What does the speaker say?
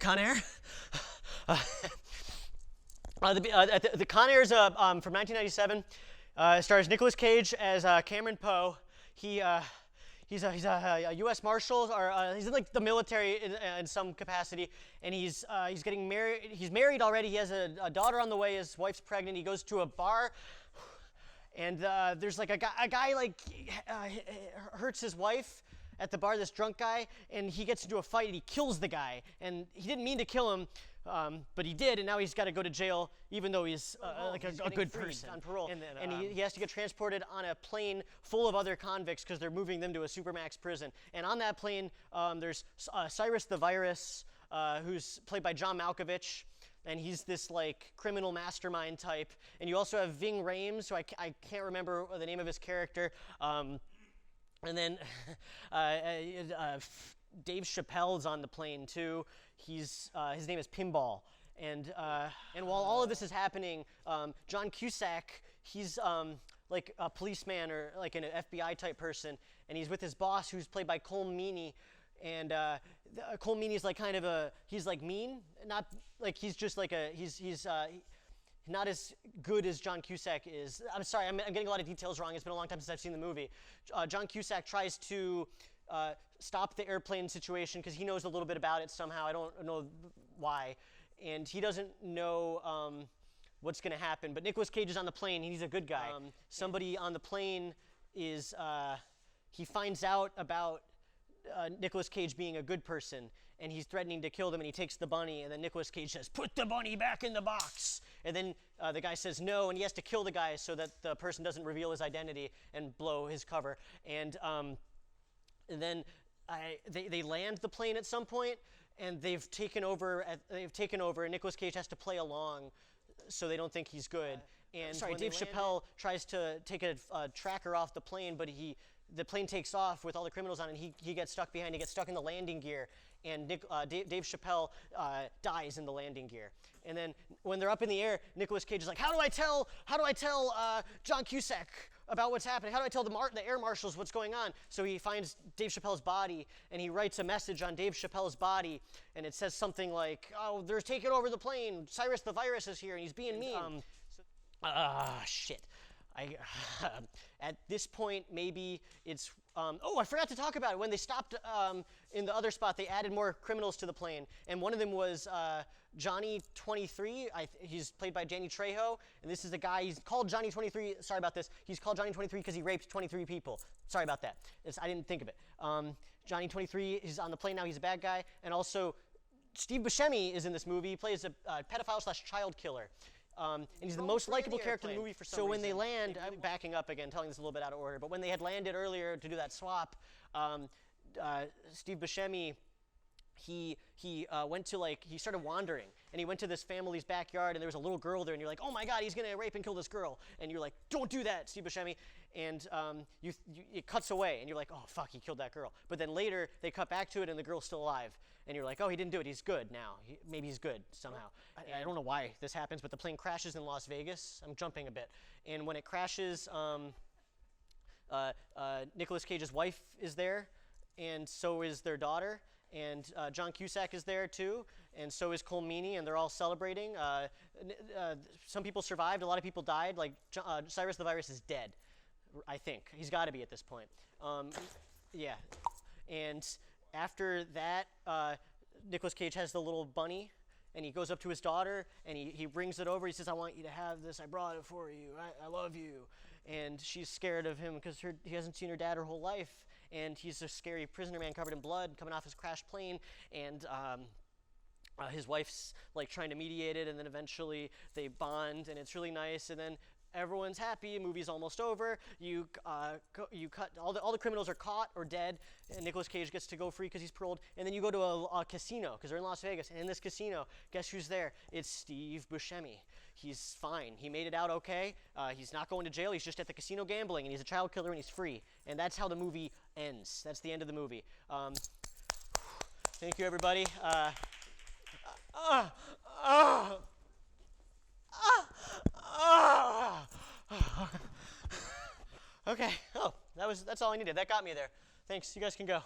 Con Air. The Con Air is from 1997. Stars Nicolas Cage as Cameron Poe. He's a U.S. Marshal, or he's in like the military in some capacity, and he's getting married. He's married already. He has a daughter on the way. His wife's pregnant. He goes to a bar, and there's like a guy like hurts his wife at the bar. This drunk guy, and he gets into a fight and he kills the guy. And he didn't mean to kill him, but he did, and now he's got to go to jail, even though he's like a good person on parole. And he has to get transported on a plane full of other convicts because they're moving them to a supermax prison. And on that plane, there's Cyrus the Virus, who's played by John Malkovich, and he's this like criminal mastermind type. And you also have Ving Rhames, who I can't remember the name of his character. And then Dave Chappelle's on the plane too. His name is Pinball. And while all of this is happening, John Cusack, he's like a policeman or like an FBI type person, and he's with his boss, who's played by Cole Meany. And Cole Meany's like kind of he's like mean, not like he's just like he's not as good as John Cusack is. I'm sorry, I'm getting a lot of details wrong. It's been a long time since I've seen the movie. John Cusack tries to stop the airplane situation because he knows a little bit about it somehow. I don't know why. And he doesn't know what's going to happen. But Nicolas Cage is on the plane. He's a good guy. Somebody on the plane is, he finds out about Nicolas Cage being a good person, and he's threatening to kill them, and he takes the bunny, and then Nicolas Cage says, "Put the bunny back in the box." And then the guy says no, and he has to kill the guy so that the person doesn't reveal his identity and blow his cover. And then they land the plane at some point, and they've taken over, and Nicolas Cage has to play along so they don't think he's good. And Dave Chappelle tries to take a tracker off the plane, but the plane takes off with all the criminals on it, and he gets stuck behind. He gets stuck in the landing gear, and Dave Chappelle dies in the landing gear. And then when they're up in the air, Nicolas Cage is like, how do I tell John Cusack about what's happening? How do I tell the air marshals what's going on? So he finds Dave Chappelle's body, and he writes a message on Dave Chappelle's body, and it says something like, "Oh, they're taking over the plane. Cyrus the Virus is here, and he's being mean." Shit. At this point, maybe it's, I forgot to talk about it. When they stopped in the other spot, they added more criminals to the plane. And one of them was Johnny 23. He's played by Danny Trejo. And this is a guy, he's called Johnny 23. Sorry about this. He's called Johnny 23 because he raped 23 people. Sorry about that. I didn't think of it. Johnny 23 is on the plane now. He's a bad guy. And also, Steve Buscemi is in this movie. He plays a pedophile/child killer. And he's the most likable character in the movie for some reason. So when they land, I'm backing up again, telling this a little bit out of order, but when they had landed earlier to do that swap, Steve Buscemi, he went to he started wandering, and he went to this family's backyard, and there was a little girl there, and you're like, oh my God, he's gonna rape and kill this girl, and you're like, don't do that, Steve Buscemi, and it cuts away, and you're like, oh fuck, he killed that girl. But then later they cut back to it, and the girl's still alive, and you're like, oh, he didn't do it, he's good now. Maybe he's good somehow. I don't know why this happens, but the plane crashes in Las Vegas. I'm jumping a bit, and when it crashes, Nicolas Cage's wife is there, and so is their daughter. And John Cusack is there too, and so is Cole Meany, and they're all celebrating. Some people survived, a lot of people died. Like Cyrus the Virus is dead, I think. He's got to be at this point. Yeah. And after that, Nicolas Cage has the little bunny, and he goes up to his daughter, and he brings it over. He says, I want you to have this. I brought it for you. I love you. And she's scared of him because he hasn't seen her dad her whole life. And he's a scary prisoner man covered in blood coming off his crashed plane. And his wife's like trying to mediate it, and then eventually they bond, and it's really nice. And then everyone's happy. Movie's almost over. You cut all the criminals are caught or dead, and Nicolas Cage gets to go free because he's paroled. And then you go to a casino because they're in Las Vegas. And in this casino, guess who's there? It's Steve Buscemi. He's fine. He made it out okay. He's not going to jail. He's just at the casino gambling, and he's a child killer, and he's free. And that's how the movie ends. That's the end of the movie. Thank you, everybody. Okay. Oh, that's all I needed. That got me there. Thanks. You guys can go.